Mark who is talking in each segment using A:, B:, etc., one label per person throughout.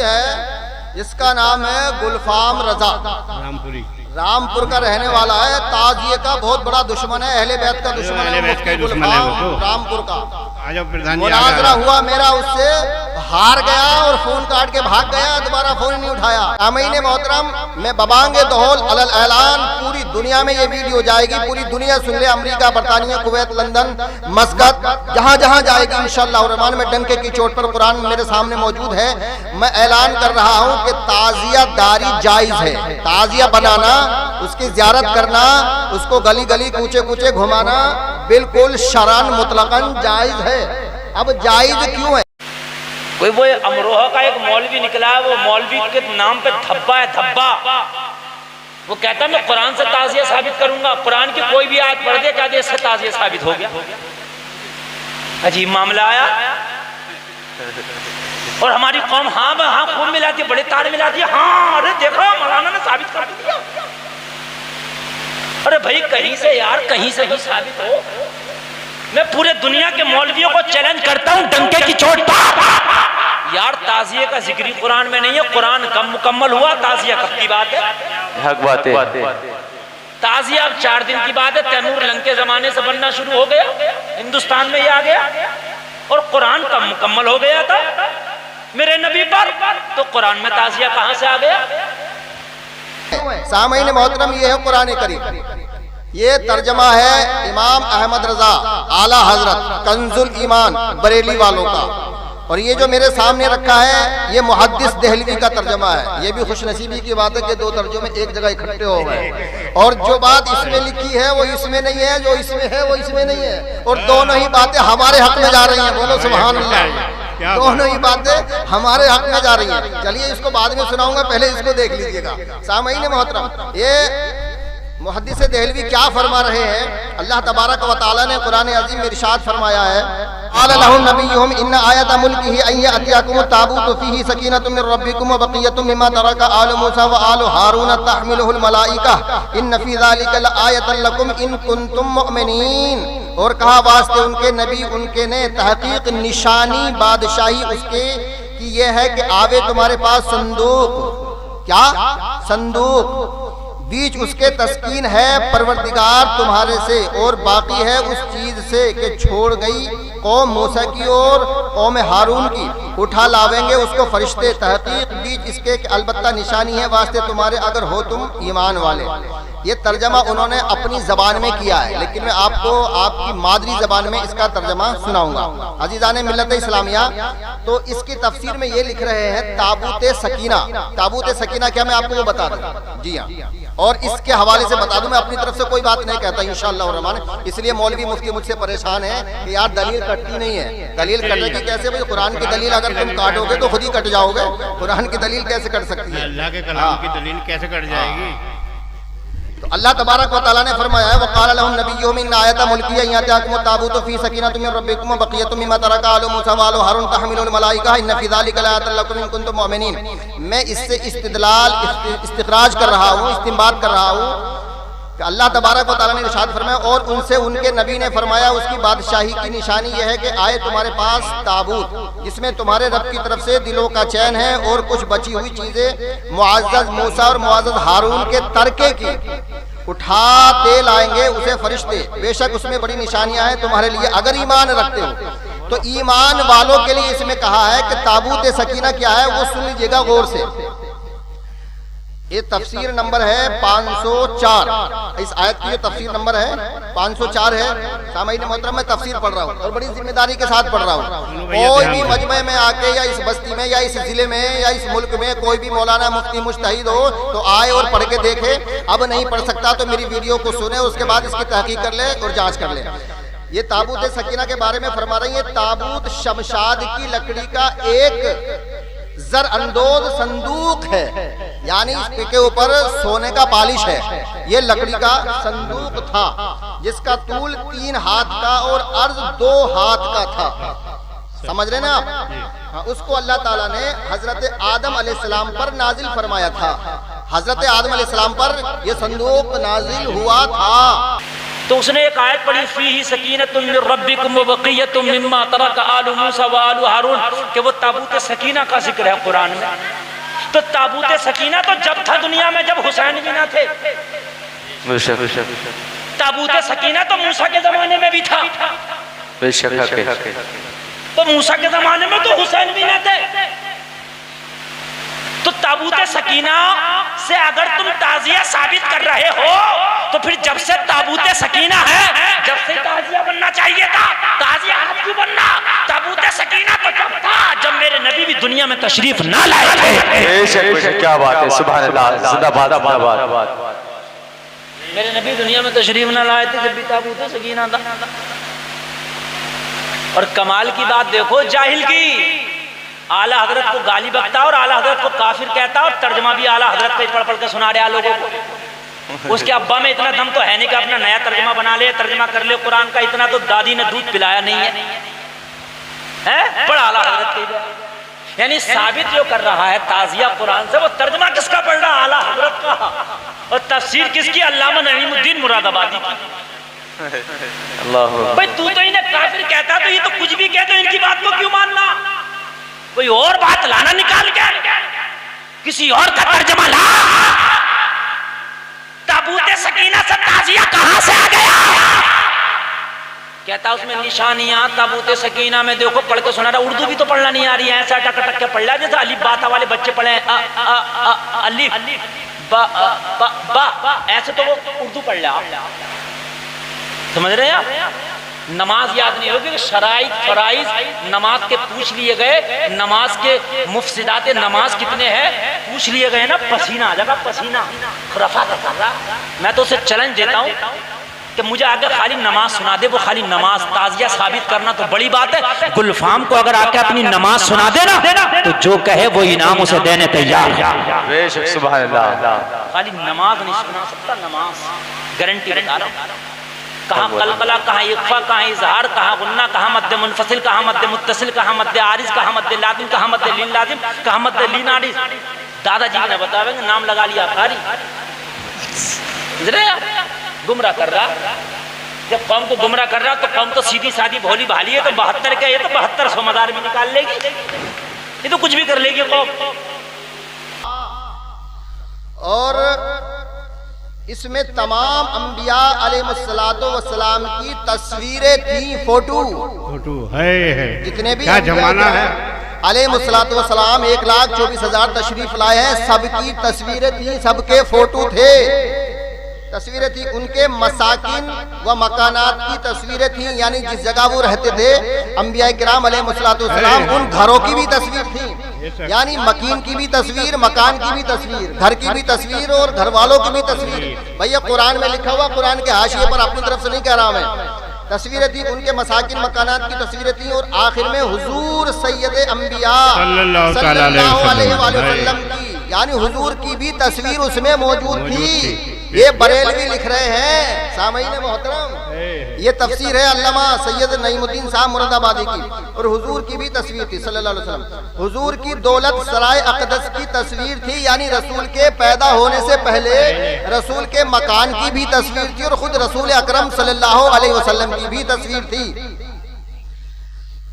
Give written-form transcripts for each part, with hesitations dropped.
A: ہے اس کا نام ہے گلفام رضا، رامپور کا رہنے والا ہے، تعزیے کا بہت بڑا دشمن ہے، اہل بیت کا دشمن ہے، گلفام رامپور کا۔ مناظرہ ہوا میرا اس سے، ہار گیا اور فون کاٹ کے بھاگ گیا، دوبارہ فون نہیں اٹھایا۔ سامعین محترم، میں ببانگ دہول علل اعلان پوری دنیا میں یہ ویڈیو جائے گی، پوری دنیا سن لے، امریکہ، برطانیہ، کویت، لندن، مسقط، جہاں جہاں جائے گی انشاءاللہ الرحمن۔ میں ڈنکے کی چوٹ پر قرآن میرے سامنے موجود ہے، میں اعلان کر رہا ہوں کہ تعزیہ داری جائز ہے، تعزیہ بنانا، اس کی زیارت کرنا، اس کو گلی گلی کوچے کوچے گھمانا بالکل شرعاً مطلقاً جائز ہے۔ اب جائز کیوں ہے؟
B: کوئی وہ امروہہ کا ایک مولوی نکلا ہے، وہ مولوی کے نام پہ دھبا ہے، دھبا۔ وہ کہتا ہے میں قرآن سے تعزیہ ثابت کروں گا، قرآن کی کوئی بھی آیت پڑھ دے کہہ دے اس سے تعزیہ ثابت ہو گیا۔ عجیب معاملہ آیا۔ اور ہماری قوم ہاں خوب ملاتی ہے، بڑے تار ملاتی ہے، ہاں ارے دیکھو مولانا نے ثابت کر دیا۔ ارے بھائی کہیں سے یار، کہیں سے ہی ثابت ہو۔ میں پورے دنیا کے مولویوں کو چیلنج کرتا ہوں ڈنکے کی چوٹ پر، یار تعزیہ کا ذکری قرآن میں نہیں ہے، قرآن کم مکمل ہوا، تعزیہ کب کی بات ہے؟
C: حق بات ہے۔
B: تعزیہ اب 4 دن کی بات ہے، تیمور لنگ کے زمانے سے بننا شروع ہو گیا، ہندوستان میں یہ آ گیا، اور قرآن کب مکمل ہو گیا تھا میرے نبی پر، تو قرآن میں تعزیہ کہاں سے آ گیا؟
A: سامعین محترم، یہ ہے قرآن کریم، یہ ترجمہ ہے امام احمد رضا اعلیٰ حضرت کنز الایمان بریلی والوں کا، اور یہ جو میرے سامنے رکھا ہے یہ محدث دہلوی کا ترجمہ ہے۔ یہ بھی خوش نصیبی کی بات ہے کہ 2 ترجمے ایک جگہ اکٹھے ہو گئے، اور جو بات اس میں لکھی ہے وہ اس میں نہیں ہے، جو اس میں ہے وہ اس میں نہیں ہے، اور دونوں ہی باتیں ہمارے حق میں جا رہی ہیں، بولو سبحان اللہ، دونوں ہی باتیں ہمارے حق میں جا رہی ہیں۔ چلیے اس کو بعد میں سناؤں گا، پہلے اس کو دیکھ لیجئے گا۔ سامعین محترم، یہ محدث دہلوی کیا فرما رہے ہیں؟ اللہ تبارک و تعالیٰ نے قرآن عظیم میں ارشاد فرمایا ہے، قال لهم نبيهم ان آیت ملکه ان یأتیکم التابوت فیہ سکینۃ من ربکم وبقیۃ مما ترک آل موسیٰ وآل ہارون تحملہ الملائکہ ان فی ذلک لآیۃ لکم ان کنتم مؤمنین۔ اور کہا واسطے ان کے نبی ان کے نے، تحقیق نشانی بادشاہی اس کے کی یہ ہے کہ آوے تمہارے پاس صندوق، کیا صندوق، بیچ اس کے تسکین ہے پروردگار تمہارے سے، اور باقی ہے اس چیز سے کہ چھوڑ گئی قوم موسیٰ کی اور قوم ہارون کی، اٹھا لاویں گے اس کو فرشتے، تحقیق بیچ اس کے کہ البتہ نشانی ہے واسطے تمہارے اگر ہو تم ایمان والے۔ یہ ترجمہ انہوں نے اپنی زبان میں کیا ہے، لیکن میں آپ کو آپ کی مادری زبان میں اس کا ترجمہ سناؤں گا۔ عزیزان ملت اسلامیہ، تو اس کی تفسیر میں یہ لکھ رہے ہیں تابوت سکینہ۔ تابوت سکینہ کیا، میں آپ کو وہ بتا دوں، جی ہاں، اور اس کے حوالے سے بتا دوں، میں اپنی طرف سے کوئی بات نہیں کہتا انشاءاللہ الرحمن، اس لیے مولوی مفتی مجھ سے پریشان ہیں کہ یار دلیل کٹتی نہیں ہے۔ دلیل کٹے گی کیسے بھائی؟ قرآن کی دلیل اگر تم کاٹو گے تو خود ہی کٹ جاؤ گے، قرآن کی دلیل کیسے کٹ سکتی ہے؟
D: اللہ کے کلام کی دلیل کیسے کٹ جائے گی؟
A: تو اللہ تبارک و تعالیٰ نے فرمایا ہے وقال لهم نبيهم ان آیت ملکیہ ان یأتیکم التابوت فیہ سکینۃ من ربکم وبقیۃ مما ترک آل موسیٰ وآل ہارون تحملہ الملائکہ ان فی ذلک لآیۃ لکم ان کنتم مؤمنین۔ میں اس سے استخراج کر رہا ہوں، استنباط کر رہا ہوں کہ اللہ تبارک و تعالیٰ نے ارشاد فرمایا، اور ان سے ان کے نبی نے فرمایا اس کی بادشاہی کی نشانی یہ ہے کہ آئے تمہارے پاس تابوت جس میں تمہارے رب کی طرف سے دلوں کا چین ہے، اور کچھ بچی ہوئی چیزیں معزز موسیٰ اور معزز ہارون کے ترکے کی، اٹھاتے لائیں گے اسے فرشتے، بے شک اس میں بڑی نشانیاں ہیں تمہارے لیے اگر ایمان رکھتے ہو۔ تو ایمان والوں کے لیے اس میں کہا ہے کہ تابوت سکینہ کیا ہے، وہ سن لیجئے گا غور سے۔ یہ تفسیر نمبر ہے 504، اس آیت کی جو تفسیر نمبر ہے 504 ہے۔ سامعین محترم، میں تفسیر پڑھ رہا ہوں اور بڑی ذمہ داری کے ساتھ پڑھ رہا ہوں۔ کوئی بھی مجمع میں آ کے یا اس بستی میں یا اس ضلع میں یا اس ملک میں کوئی بھی مولانا مفتی مجتہد ہو تو آئے اور پڑھ کے دیکھے، اب نہیں پڑھ سکتا تو میری ویڈیو کو سنے، اس کے بعد اس کی تحقیق کر لے اور جانچ کر لے۔ یہ تابوت سکینہ کے بارے میں فرما رہی ہے، تابوت شمشاد کی لکڑی کا ایک زر اندوز صندوق ہے، یعنی اس کے اوپر سونے کا پالش ہے۔ یہ لکڑی کا صندوق تھا جس کا طول 3 ہاتھ کا اور عرض 2 ہاتھ کا تھا۔ سمجھ رہے نا آپ؟ اس کو اللہ تعالیٰ نے حضرت آدم علیہ السلام پر نازل فرمایا تھا۔ حضرت آدم علیہ السلام پر یہ صندوق نازل ہوا تھا۔
B: تو اس نے ایک آیت پڑھی فیہ سکینۃ من ربکم وبقیۃ مما ترک آل موسیٰ وآل ہارون کہ وہ تابوت سکینہ کا ذکر ہے قرآن میں. تو تابوت سکینہ تو جب تھا دنیا میں جب حسین بھی نہ تھے. تابوت سکینہ تو موسیٰ کے زمانے میں بھی تھا. تو موسیٰ کے زمانے میں تو حسین بھی نہ تھے. تو تابوت سکینہ سے اگر تم تعزیہ ثابت کر رہے ہو تو پھر جب سے تابوت سکینہ ہے جب سے تعزیہ بننا چاہیے تھا. تعزیہ آج کیوں بننا؟ تابوت سکینہ تو جب تھا جب میرے نبی بھی دنیا میں تشریف نہ لائے تھے.
C: کیا بات ہے، سبحان اللہ، زندہ باد زندہ باد.
B: میرے نبی دنیا میں تشریف نہ لائے تھے جب بھی تابوت سکینہ تھا. اور کمال کی بات دیکھو جاہل کی، اعلیٰ حضرت کو گالی بکتا اور اعلیٰ حضرت کو کافر کہتا اور ترجمہ بھی اعلیٰ حضرت پہ پڑھ کے سنا رہا لوگوں کو. اس کے ابا میں اتنا دم تو ہے نہیں کہ اپنا نیا ترجمہ بنا لے، ترجمہ کر لے قرآن کا. اتنا تو دادی نے دودھ پلایا نہیں ہے. پڑھ اعلیٰ حضرت کے یعنی ثابت جو کر رہا ہے تعزیہ قرآن سے، وہ ترجمہ کس کا پڑھ رہا؟ اعلیٰ حضرت کا. اور تفسیر کس کی؟ علامہ نعیم الدین مراد آبادی کی.
C: اللہ
B: بھائی تو انہیں کافر کہتا تو یہ تو کچھ بھی کہتے، ان کی بات کو کیوں ماننا؟ کوئی اور بات لانا نکال کے، کسی اور کا ترجمہ لا. تابوت سکینہ سے تعزیہ کہاں سے آ گیا؟ کہتا اس میں نشانیاں تابوت سکینہ میں دیکھو پڑھ کے سنا رہا. اردو بھی تو پڑھنا نہیں آ رہی ہے، ایسا ٹک ٹک کے پڑھ رہا جیسا الف باتا والے بچے پڑھیں الف با ایسے تو وہ اردو پڑھ رہا. سمجھ رہے ہیں آپ؟ نماز یاد نہیں ہوگی. شرائط فرائض نماز کے پوچھ لیے گئے، نماز کے مفسدات نماز کتنے ہیں پوچھ لیے گئے نا. پسینہ آ جائے گا، پسینہ خرافات کر رہا. میں تو اسے چیلنج دیتا ہوں کہ مجھے آگے خالی نماز سنا دے، وہ خالی نماز. تعزیہ ثابت کرنا تو بڑی بات ہے. گلفام کو اگر آ کے اپنی نماز سنا دے نا تو جو کہے وہ انعام اسے دینے تیار.
C: سبحان اللہ.
B: خالی نماز نہیں سنا سکتا، نماز گارنٹی بتا رہا ہوں. کہاں قلقلہ، کہاں اخفا، کہاں اظہار، کہاں غنہ، کہاں مد منفصل، کہاں مد متصل، کہاں مد عارض، کہاں مد لازم، کہاں مد لین لازم، کہاں مد لین عارض. دادا جی نے بتاویں گے، نام لگا لیا قاری. گمراہ کر رہا. جب قوم کو گمراہ کر رہا تو قوم تو سیدھی سادھی بھولی بھالی ہے. تو 72 کے یہ تو 7200 مدار بھی نکال لے گی، یہ تو کچھ بھی کر لے گی قوم.
A: اور اس میں تمام انبیاء علیہ السلام کی تصویریں تھیں. فوٹو
D: ہے
A: جتنے بھی
D: کیا زمانہ ہے.
A: علیہ السلام 1,24,000 تشریف لائے ہیں. سب کی تصویریں تھیں، سب کے فوٹو تھے. تصویریں تھیں ان کے مساکن و مکانات کی تصویریں تھیں، یعنی جس جگہ وہ رہتے تھے انبیاء کرام علیہ السلام ان گھروں کی بھی تصویر تھی. یعنی مکین کی بھی تصویر، مکان کی بھی تصویر، گھر کی بھی تصویر اور گھر والوں کی بھی تصویر. بھئی قرآن میں لکھا ہوا، قرآن کے حاشیے پر اپنی طرف سے نہیں کہہ رہا میں. تصویریں تھیں ان کے مساکن مکانات کی تصویریں تھیں. اور آخر میں حضور سید انبیاء
D: صلی اللہ علیہ
A: وسلم کی یعنی حضور کی بھی تصویر اس میں موجود تھی. یہ بریلوی لکھ رہے ہیں سامعین محترم. یہ تفسیر ہے علامہ سید نعیم الدین صاحب مراد آبادی کی. اور حضور کی بھی تصویر تھی صلی اللہ علیہ وسلم. حضور کی دولت سرائے اقدس کی تصویر تھی، یعنی رسول کے پیدا ہونے سے پہلے رسول کے مکان کی بھی تصویر تھی. اور خود رسول اکرم صلی اللہ علیہ وسلم کی بھی تصویر تھی.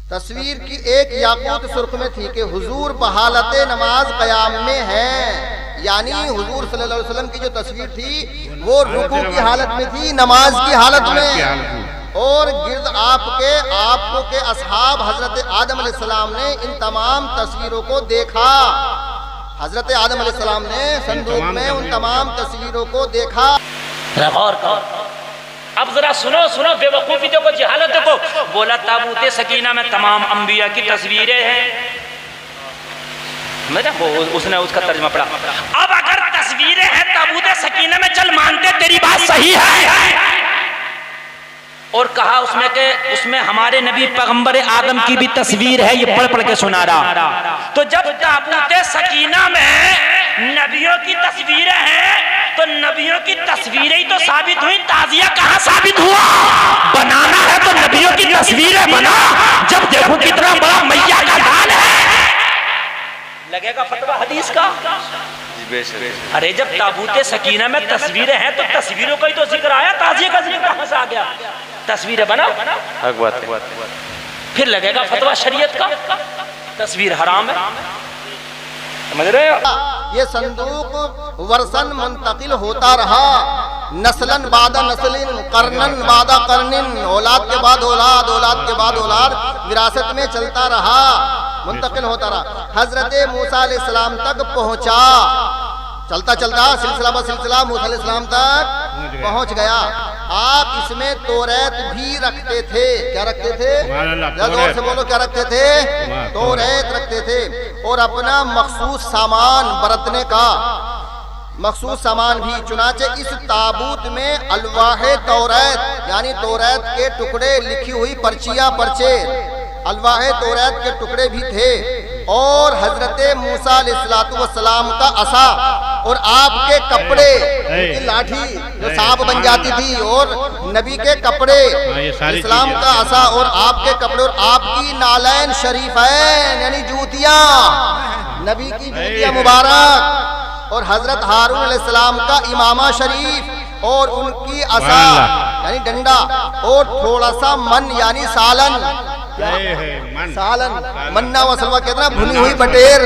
A: تصویر کی ایک یاقوت سرخ میں تھی کہ حضور بحالت نماز قیام میں ہیں. یعنی حضور صلی اللہ علیہ وسلم کی جو تصویر تھی وہ رکوع کی حالت میں تھی، نماز کی حالت میں. اور گرد آپ کے اصحاب حضرت آدم علیہ السلام نے ان تمام تصویروں کو دیکھا. حضرت آدم علیہ السلام نے صندوق میں ان تمام تصویروں کو دیکھا.
B: غور کرو. اب ذرا سنو بے وقوفی دیکھو، جہالت دیکھو. بولا تابوت سکینہ میں تمام انبیاء کی تصویریں ہیں. اس نے اس کا ترجمہ پڑھا. اب اگر تصویریں ہیں تابوت سکینہ میں، چل مانتے تیری بات صحیح ہے. اور کہا اس میں کہ اس میں ہمارے نبی پیغمبر آدم کی بھی تصویر ہے. یہ پڑھ کے سنا رہا. تو جب تابوت سکینہ میں نبیوں کی تصویریں ہیں تو نبیوں کی تصویریں ہی تو ثابت ہوئی. تعزیہ کہاں ثابت ہوا؟ بنانا ہے تو نبیوں کی تصویریں بنا. جب دیکھو کتنا بڑا میاں کا ڈال ہے، لگے گا فتویٰ حدیث کا. ارے جب تابوت سکینہ میں تصویریں ہیں تو تصویروں کا ہی تو ذکر آیا، تعزیے کا ذکر کہاں سے آ گیا؟ تصویریں بنا
C: حق بات ہے۔
B: پھر لگے گا فتویٰ شریعت کا تصویر حرام ہے، سمجھ رہے ہو؟
A: یہ صندوق ورثن منتقل ہوتا رہا، نسلن بعد نسلن، قرنن بعد قرنن، اولاد کے بعد اولاد، اولاد کے بعد اولاد، وراثت میں چلتا رہا، منتقل ہوتا رہا، حضرت موسیٰ علیہ السلام تک پہنچا، چلتا چلتا سلسلہ بسلسلہ موسیٰ علیہ السلام تک پہنچ گیا۔ آپ اس میں توریت بھی رکھتے تھے، کیا رکھتے تھے؟ زور سے بولو، کیا رکھتے تھے؟ توریت رکھتے تھے، اور اپنا مخصوص سامان برتنے کا مخصوص سامان بھی۔ چنانچہ اس تابوت میں الواح توریت یعنی توریت کے ٹکڑے، لکھی ہوئی پرچیاں، پرچے، الواح توریت کے ٹکڑے بھی تھے، اور حضرت موسیٰ علیہ السلام کا عصا، اور آپ کے کپڑے، ان کی لاٹھی جو سانپ بن جاتی تھی، اور نبی کے کپڑے، اسلام کا عصا اور آپ کے کپڑے، اور آپ کی نالین شریفین یعنی جوتیاں، نبی کی جوتیاں مبارک، اور حضرت ہارون علیہ السلام کا امامہ شریف، اور ان کی عصا یعنی ڈنڈا، اور تھوڑا سا من یعنی سالن، سالن، منا و سلوہ کہتے ہیں، بھنی ہوئی بٹیر،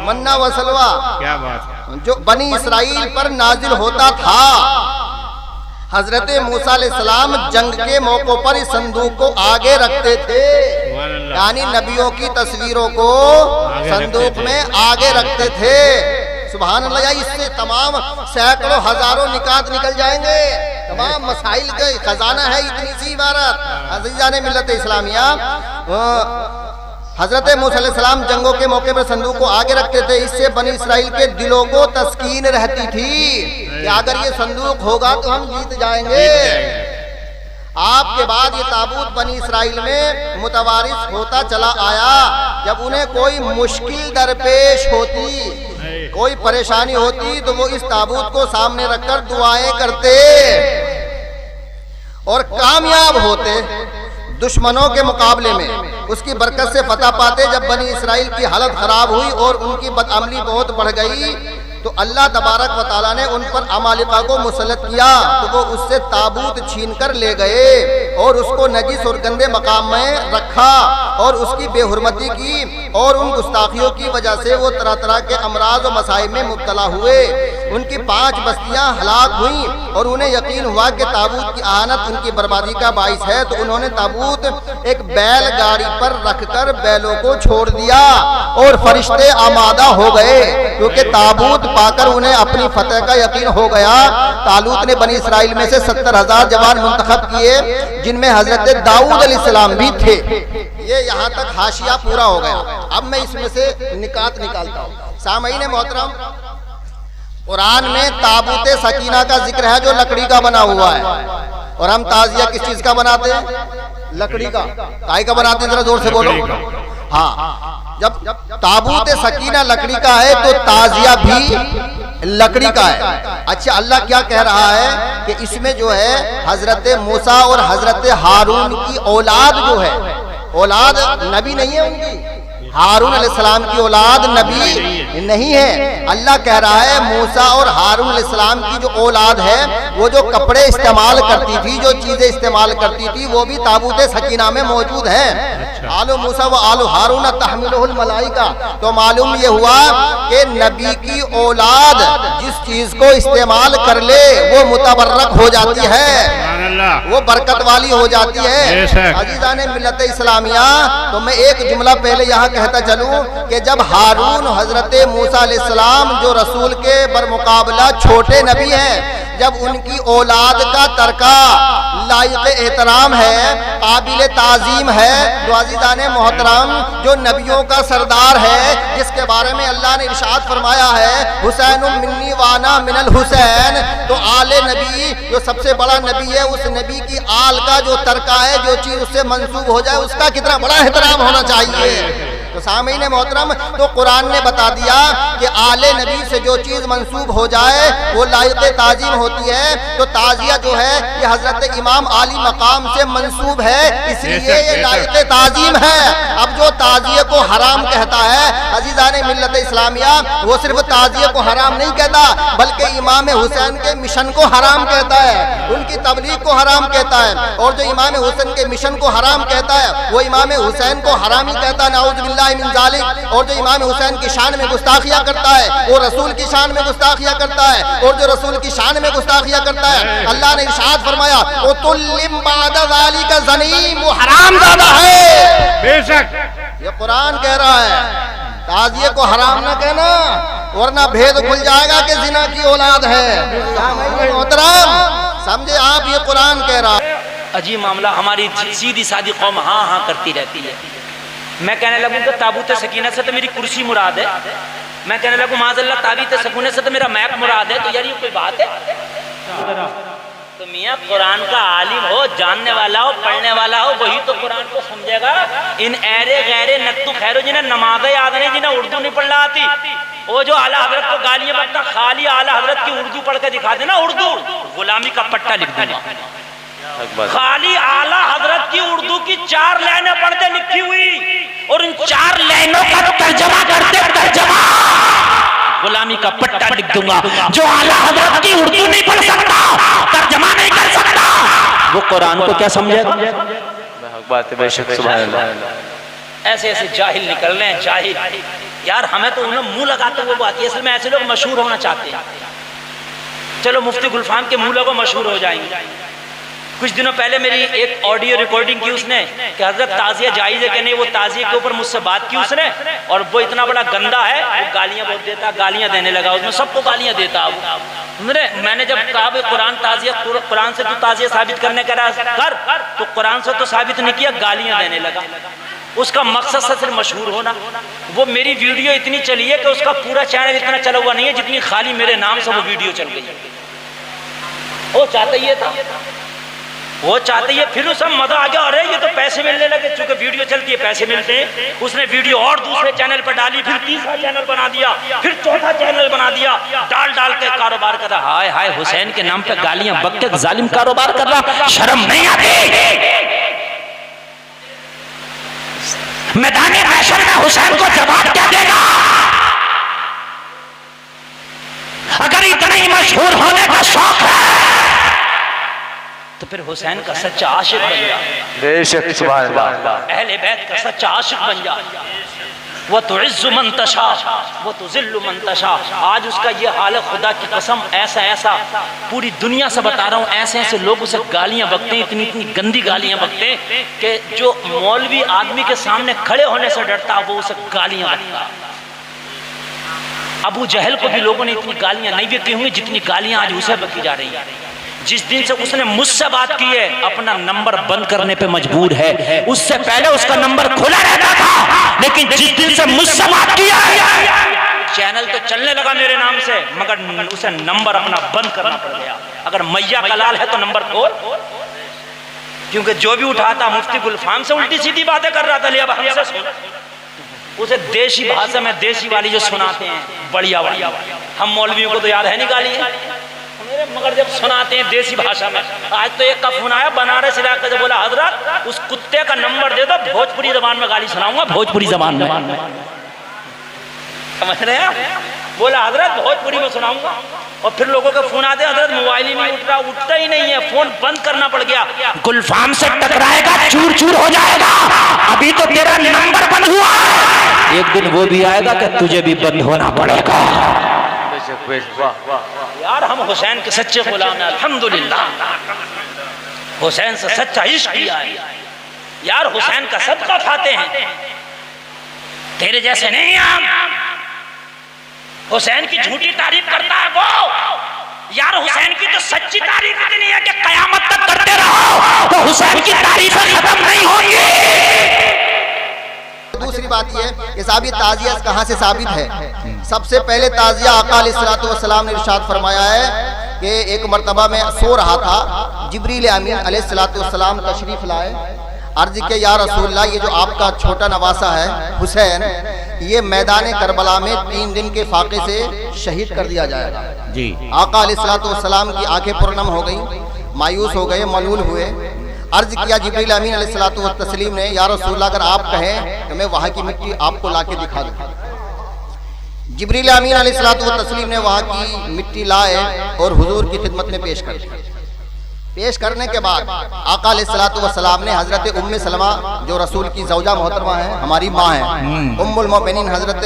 A: منا و سلوہ،
D: کیا بات،
A: جو بنی اسرائیل پر نازل ہوتا تھا۔ حضرت موسیٰ علیہ السلام جنگ کے موقع پر اس صندوق کو آگے رکھتے تھے، یعنی نبیوں کی تصویروں کو صندوق میں آگے رکھتے تھے۔ سبحان اللہ، یا اس سے تمام سینکڑوں ہزاروں نکات نکل جائیں گے، تمام مسائل کا خزانہ ہے اتنی سی عبارت۔ عزیزان ملت اسلامیہ، حضرت موسیٰ علیہ السلام جنگوں کے موقع پر صندوق کو آگے رکھتے تھے، اس سے بنی اسرائیل کے دلوں کو تسکین رہتی تھی کہ اگر یہ صندوق ہوگا تو ہم جیت جائیں گے۔ آپ کے بعد یہ تابوت بنی اسرائیل میں متوارث ہوتا چلا آیا۔ جب انہیں کوئی مشکل درپیش ہوتی، کوئی پریشانی ہوتی، تو وہ اس تابوت کو سامنے رکھ کر دعائیں کرتے اور کامیاب ہوتے دشمنوں کے مقابلے میں، اس کی برکت سے فتح پاتے۔ جب بنی اسرائیل کی حالت خراب ہوئی اور ان کی بدعملی بہت بڑھ گئی تو اللہ تبارک و تعالیٰ نے ان پر عمالقہ کو مسلط کیا، تو وہ اس سے تابوت چھین کر لے گئے اور اس کو نجس اور گندے مقام میں رکھا اور اس کی بے حرمتی کی، اور ان گستاخیوں کی وجہ سے وہ طرح طرح کے امراض و مصائب میں مبتلا ہوئے۔ ان کی 5 بستیاں ہلاک ہوئیں اور انہیں یقین ہوا کہ تابوت کی اہانت ان کی بربادی کا باعث ہے، تو انہوں نے تابوت ایک بیل گاڑی پر رکھ کر بیلوں کو چھوڑ دیا اور فرشتے آمادہ ہو گئے، کیونکہ تابوت پا کر انہیں اپنی فتح کا یقین ہو گیا۔ طالوت نے بنی اسرائیل میں سے 70,000 جوان منتخب کیے، جن میں حضرت داؤد علیہ السلام بھی تھے۔ یہ یہاں تک حاشیہ پورا ہو گیا۔ اب میں اس میں سے نکات نکالتا ہوں۔ سامعین محترم، قرآن میں تابوت سکینہ کا ذکر ہے جو لکڑی کا بنا ہوا ہے، اور ہم تعزیہ کس چیز کا بناتے ہیں؟ لکڑی کا۔ کائی کا بناتے ہیں؟ ذرا زور سے بولو۔ ہاں، جب تابوت سکینہ لکڑی کا ہے تو تعزیہ بھی لکڑی کا ہے۔ اچھا، اللہ کیا کہہ رہا ہے کہ اس میں جو ہے حضرت موسیٰ اور حضرت ہارون کی اولاد جو ہے، اولاد نبی نہیں ہے ان کی، ہارون علیہ السلام کی اولاد نبی نہیں ہے۔ اللہ کہہ رہا ہے موسیٰ اور ہارون علیہ السلام کی جو اولاد ہے، وہ جو کپڑے استعمال کرتی تھی، جو چیزیں استعمال کرتی تھی، وہ بھی تابوت سکینہ میں موجود ہیں۔ آل موسیٰ و آل ہارون تحملہ الملائکہ، تو معلوم یہ ہوا کہ نبی کی اولاد جس چیز کو استعمال کر لے وہ متبرک ہو جاتی ہے، وہ برکت والی ہو جاتی ہے۔ عزیزان ملت اسلامیہ، تو میں ایک جملہ پہلے یہاں کہتا چلوں کہ جب ہارون حضرت موسیٰ علیہ السلام جو رسول کے برمقابلہ چھوٹے نبی ہیں، جب ان کی اولاد کا ترکہ لائق احترام ہے، قابل تعظیم ہے، تو عزیزان محترم جو نبیوں کا سردار ہے، جس کے بارے میں اللہ نے ارشاد فرمایا ہے حسین منی وانا من الحسین، تو آل نبی جو سب سے بڑا نبی ہے، اس نبی کی آل کا جو ترکہ ہے، جو چیز اس سے منسوب ہو جائے، اس کا کتنا بڑا احترام ہونا چاہیے۔ تو سامعین محترم، تو قرآن نے بتا دیا کہ آل نبی سے جو چیز منسوب ہو جائے وہ لائق تعظیم ہوتی ہے۔ تو تعزیہ جو ہے یہ حضرت امام عالی مقام سے منسوب ہے، اس لیے یہ لائق تعظیم ہے۔ اب جو تعزیہ کو حرام کہتا ہے، عزیز عزیزان ملت اسلامیہ وہ صرف تعزیے کو حرام نہیں کہتا بلکہ امام حسین کے مشن کو حرام کہتا ہے، ان کی تبلیغ کو حرام کہتا ہے، اور جو امام حسین کے مشن کو حرام کہتا ہے وہ امام حسین کو حرامی کہتا ہے، نعوذ باللہ من ذالک، اور جو امام حسین کی شان میں گستاخیاں کرتا ہے وہ رسول کی شان میں گستاخیاں کرتا ہے، اور جو رسول کی شان میں گستاخیاں کرتا ہے اللہ نے ارشاد فرمایا وَتُلِّمْ بَعْدَ ذَلِكَ زَنِيمٌ، وہ حرام زادہ ہے۔
D: بے شک
A: یہ قرآن کہہ رہا ہے، تعزیے کو حرام نہ کہنا ورنہ بھید کھل جائے گا کہ زنا کی اولاد ہے۔ محترم سمجھے آپ، یہ قرآن کہہ رہا ہے۔
B: عجیب معاملہ، ہماری سیدھی سادی قوم ہاں ہاں کرتی رہتی ہے۔ میں کہنے لگوں کہ تابوت سکینہ سے تو میری کرسی مراد ہے، میں کہنے لگوں معاذ اللہ تابوت سکینہ سے تو میرا میک مراد ہے، تو یار یہ کوئی بات ہے؟ تو میاں قرآن کا عالم ہو، جاننے والا ہو، پڑھنے والا ہو، وہی تو قرآن کو سمجھے گا۔ ان ایرے غیرے نتو خیرو جنہیں نمازیں یاد نہیں، جنہیں اردو نہیں پڑھنا آتی، وہ جو اعلیٰ حضرت کو گالیاں بکتا، خالی اعلیٰ حضرت کی اردو پڑھ کے دکھا دینا، اردو غلامی کا پٹا لکھ دینا، خالی اعلیٰ حضرت کی اردو کی 4 لائنیں پڑھ دے لکھی ہوئی، اور ان 4 لائنوں کا ترجمہ کرتے، ترجمہ غلامی کا پٹا لکھ دوں گا۔ جو اعلیٰ حضرت کی اردو نہیں پڑھ سکتا، ترجمہ نہیں کر سکتا، وہ قرآن کو کیا سمجھے گا؟
C: بات ہے، بے شک سبحان اللہ۔
B: ایسے ایسے جاہل نکل رہے ہیں، جاہل یار، ہمیں تو انہیں منہ لگاتے ہوئے بات ہے، اصل میں ایسے لوگ مشہور ہونا چاہتے ہیں۔ چلو مفتی گلفام کے منہ لگو مشہور ہو جائیں گے۔ کچھ دنوں پہلے میری ایک آڈیو ریکارڈنگ کی اس نے کہ حضرت تعزیہ جائز ہے کہ نہیں، وہ تعزیے کے اوپر مجھ سے بات کی اس نے، اور وہ اتنا بڑا گندا ہے، وہ گالیاں بہت دیتا، گالیاں دینے لگا، اس میں سب کو گالیاں دیتا۔ میں نے جب کہا کہ قرآن تعزیہ، قرآن سے تو تعزیہ ثابت کرنے کا کر، تو قرآن سے تو ثابت نہیں کیا، گالیاں دینے لگا۔ اس کا مقصد سے صرف مشہور ہونا۔ وہ میری ویڈیو اتنی چلی ہے کہ اس کا پورا چینل اتنا چلا ہوا نہیں ہے جتنی خالی میرے نام سے وہ ویڈیو چل گئی۔ وہ چاہتا یہ تھا، وہ چاہتے ہیں، پھر اس میں مزہ آ گیا، ارے یہ تو پیسے ملنے لگے، چونکہ ویڈیو چلتی ہے پیسے ملتے ہیں۔ اس نے ویڈیو اور دوسرے چینل پر ڈالی، پھر تیسرا چینل بنا دیا، پھر چوتھا چینل بنا دیا، ڈال کے کاروبار کر رہا۔ ہائے ہائے، حسین کے نام پہ گالیاں بک کے ظالم کاروبار کر رہا، شرم نہیں آتی؟ میدان محشر میں حسین کو جواب کیا دے گا؟ اگر اتنا ہی مشہور ہونے کا شوق ہے تو پھر حسین کا سچا عاشق بن جا،
C: بے شک سبحان اللہ،
B: اہل بیت کا سچا عاشق بن جا۔ وَتُعِزُّ مَن تَشَاءُ وَتُذِلُّ مَن تَشَاءُ۔ آج اس کا یہ حال ہے، خدا کی قسم، ایسا ایسا پوری دنیا سے بتا رہا ہوں، ایسے ایسے لوگ اسے گالیاں بکتے ہیں، اتنی گندی گالیاں بکتے ہیں کہ جو مولوی آدمی کے سامنے کھڑے ہونے سے ڈرتا وہ اسے گالیاں بکتا۔ ابو جہل کو بھی لوگوں نے اتنی گالیاں نہیں بکی ہوئی جتنی گالیاں آج اسے بکی جا رہی ہیں۔ جس دن سے اس نے مجھ سے بات کی ہے، اپنا نمبر بند کرنے پہ مجبور ہے۔ اس سے پہلے اس کا نمبر کھلا رہتا تھا، لیکن جس دن سے مجھ سے بات کی ہے، چینل تو چلنے لگا میرے نام سے، مگر اسے نمبر اپنا بند کرنا پڑ گیا۔ اگر میاں کا لال ہے تو نمبر کھول، کیونکہ جو بھی اٹھاتا مفتی گلفام سے الٹی سیدھی باتیں کر رہا تھا، لیا ہم سے سن، اسے دیسی بھاشا میں دیسی والی جو سناتے ہیں بڑھیا بڑھیا، ہم مولویوں کو تو یاد ہے نہیں گالی ہے، مگر جب سناتے ہیں دیسی بھاشا میں۔ آج تو ایک کا فون آیا بنارس علاقے سے، بولا حضرت اس کتے کا نمبر دے دو، بھوجپوری زبان میں گالی سناؤں گا، بھوجپوری زبان میں، سمجھ رہے ہیں؟ بولا حضرت بھوجپوری میں سناؤں گا، اور پھر لوگوں کے فون آتے ہیں حضرت موبائل ہی نہیں اٹھ رہا، اٹھتا ہی نہیں ہے، فون بند کرنا پڑ گیا۔ گلفام سے ٹکرائے گا، چور چور ہو جائے گا، ابھی تو تیرا نمبر بند ہوا، ایک دن وہ بھی آئے گا کہ تجھے بھی بند ہونا پڑے گا۔ یار ہم حسین کے سچے غلام ہیں، الحمدللہ حسین سے سچا عشق کیا ہے، یار حسین کا صدقہ کھاتے ہیں، تیرے جیسے نہیں ہم۔ حسین کی جھوٹی تعریف کرتا ہے وہ، یار حسین کی تو سچی تعریف اتنی ہے کہ قیامت تک کرتے رہو تو حسین کی تعریفیں ختم نہیں ہوں گی۔
A: دوسری بات یہ کہ ثابت تعزیہ کہاں سے ثابت ہے؟ سب سے پہلے تعزیہ آقا علیہ السلام نے ارشاد فرمایا ہے کہ ایک مرتبہ میں سو رہا تھا، جبریل امین علیہ السلام تشریف لائے، عرض کہ یا رسول اللہ یہ جو آپ کا چھوٹا نواسا ہے حسین، یہ میدان کربلا میں 3 دن کے فاقے سے شہید کر دیا جائے گا۔
B: جی
A: آقا علیہ السلام کی آنکھیں پرنم ہو گئیں، مایوس ہو گئے، ملول ہوئے۔ عرض کیا جبریل امین علیہ السلام نے، یا رسول اللہ اگر آپ کہیں تو میں وہاں کی مٹی آپ کو لا کے دکھا دوں۔ جبریل امین علیہ الصلوۃ والتسلیم نے وہاں کی مٹی لائے اور حضور کی خدمت میں پیش کر دی۔ پیش کرنے کے بعد آقا علیہ الصلوۃ والسلام نے حضرت ام سلمہ جو رسول کی زوجہ محترمہ ہیں، ہماری ماں ہیں، ام المؤمنین حضرت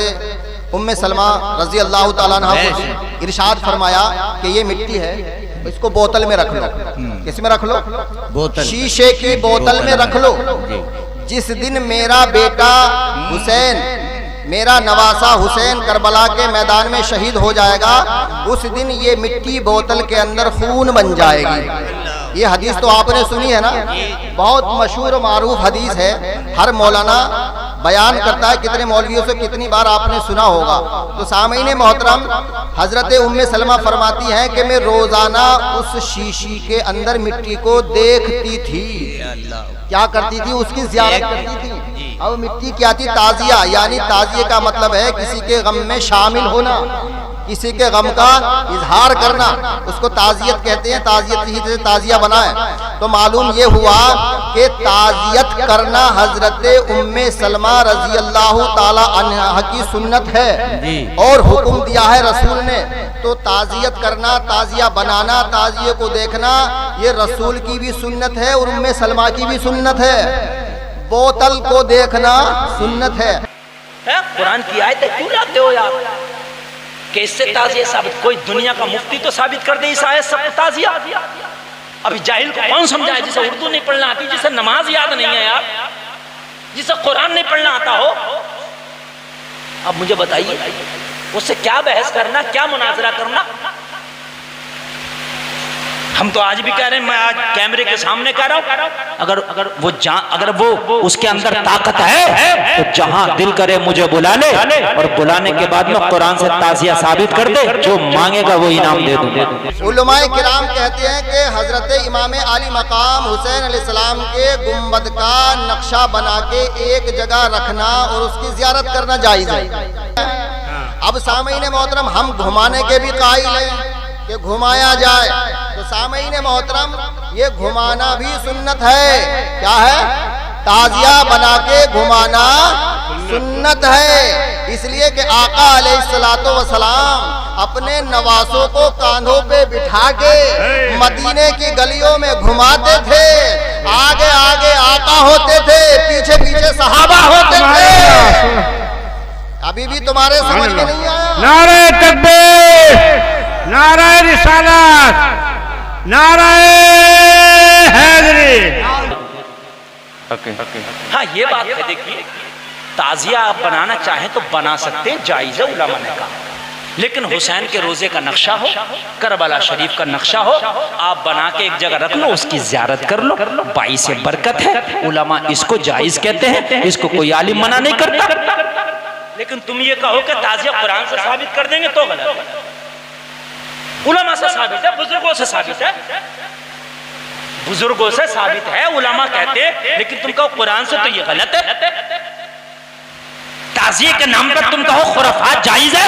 A: ام سلمہ رضی اللہ تعالیٰ عنہ کو ارشاد فرمایا کہ یہ مٹی ہے، اس کو بوتل میں رکھ لو۔ کس میں رکھ لو؟
E: بوتل،
A: شیشے کی بوتل میں رکھ لو۔ جس دن میرا بیٹا حسین، میرا نواسا حسین کربلا کے میدان میں شہید ہو جائے گا، اس دن یہ مٹی بوتل کے اندر خون بن جائے گی۔ یہ حدیث تو آپ نے سنی ہے نا، بہت مشہور و معروف حدیث ہے، ہر مولانا بیان کرتا ہے، کتنے مولویوں سے کتنی بار آپ نے سنا ہوگا۔ تو سامعین محترم، حضرت ام سلمہ فرماتی ہیں کہ میں روزانہ اس شیشی کے اندر مٹی کو دیکھتی تھی۔ کیا کرتی تھی؟ اس کی زیارت کرتی تھی۔ اب مٹی کیا تھی؟ تعزیہ، یعنی تعزیہ کا مطلب ہے کسی کے غم میں شامل ہونا، کسی کے غم کا اظہار کرنا، اس کو تعزیت کہتے ہیں۔ تعزیت ہی سے تعزیہ بنا ہے۔ تو معلوم یہ ہوا کہ تعزیت کرنا حضرت ام سلمہ رضی اللہ تعالی عنہ کی سنت ہے اور حکم دیا ہے رسول نے۔ تو تعزیت کرنا، تعزیہ بنانا، تعزیہ کو دیکھنا، یہ رسول کی بھی سنت ہے اور ام سلمہ کی بھی سنت ہے۔ بوتل کو دیکھنا سنت ہے۔
B: قرآن کی آیت کیوں لاتے ہو یار کہ اس سے تعزیہ ثابت؟ کوئی دنیا کا مفتی تو ثابت کر دے اس آیت سے تعزیہ۔ ابھی جاہل کو کون سمجھائے جسے اردو نہیں پڑھنا آتی، جسے نماز یاد نہیں ہے یار، جسے قرآن نہیں پڑھنا آتا ہو؟ اب مجھے بتائیے اس سے کیا بحث کرنا، کیا مناظرہ کرنا؟ ہم تو آج بھی کہہ رہے ہیں، میں آج کیمرے کے سامنے کہہ رہا ہوں، اگر وہ اس کے اندر طاقت ہے تو جہاں دل کرے مجھے بلا لے، اور بلانے کے بعد میں قرآن سے تعزیہ ثابت کر دے، جو مانگے گا وہ انعام دے دوں۔
A: علماء کرام کہتے ہیں کہ حضرت امام علی مقام حسین علیہ السلام کے گنبد کا نقشہ بنا کے ایک جگہ رکھنا اور اس کی زیارت کرنا جائز ہے۔ اب سامعین محترم، ہم گھمانے کے بھی قائل ہیں کہ گھمایا جائے، تو سامعین محترم یہ گھمانا بھی سنت ہے۔ کیا ہے؟ تعزیہ بنا کے گھمانا سنت ہے، اس لیے کہ آقا علیہ الصلوۃ والسلام اپنے نواسوں کو کاندھوں پہ بٹھا کے مدینے کی گلیوں میں گھماتے تھے۔ آگے آگے آقا ہوتے تھے، پیچھے پیچھے صحابہ ہوتے تھے۔ ابھی بھی تمہارے سمجھ میں نہیں آیا؟
D: نعرہ تکبیر، نعرہ رسالت، نعرہ حیدری۔
B: ہاں یہ بات ہے، دیکھیے تعزیہ آپ بنانا چاہیں تو بنا سکتے ہیں، جائز ہے، علماء نے کہا، لیکن حسین کے روزے کا نقشہ ہو، کربلا شریف کا نقشہ ہو، آپ بنا کے ایک جگہ رکھ لو، اس کی زیارت کر لو، باعث برکت ہے۔ علماء اس کو جائز کہتے ہیں، اس کو کوئی عالم منع نہیں کرتا۔ لیکن تم یہ کہو کہ تعزیہ قرآن سے ثابت کر دیں گے تو غلط ہے۔ علماء سے ثابت ہے، بزرگوں سے ثابت ہے، بزرگوں سے ثابت ہے، علماء کہتے ہیں، لیکن تم کہو قرآن سے، تو یہ غلط ہے۔ تعزیہ کے نام پر تم کہو خرافات جائز ہے،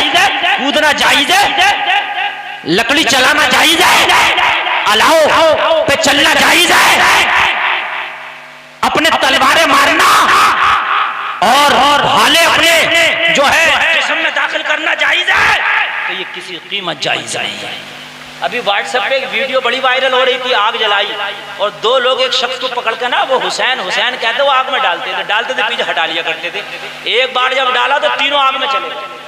B: کودنا جائز ہے، لکڑی چلانا جائز ہے، الاؤ پہ چلنا جائز ہے، اپنے تلواریں مارنا اور بھالے اپنے جو ہے جسم میں داخل کرنا جائز ہے، تو یہ کسی قیمت جائز نہیں ہے۔ ابھی واٹس ایپ پہ ایک ویڈیو بڑی وائرل ہو رہی تھی، آگ جلائی اور دو لوگ ایک شخص کو پکڑ کے نا وہ حسین حسین کہتے وہ آگ میں ڈالتے تھے، پیچھے ہٹا لیا کرتے تھے۔ ایک بار جب ڈالا تو تینوں آگ میں چلے گئے۔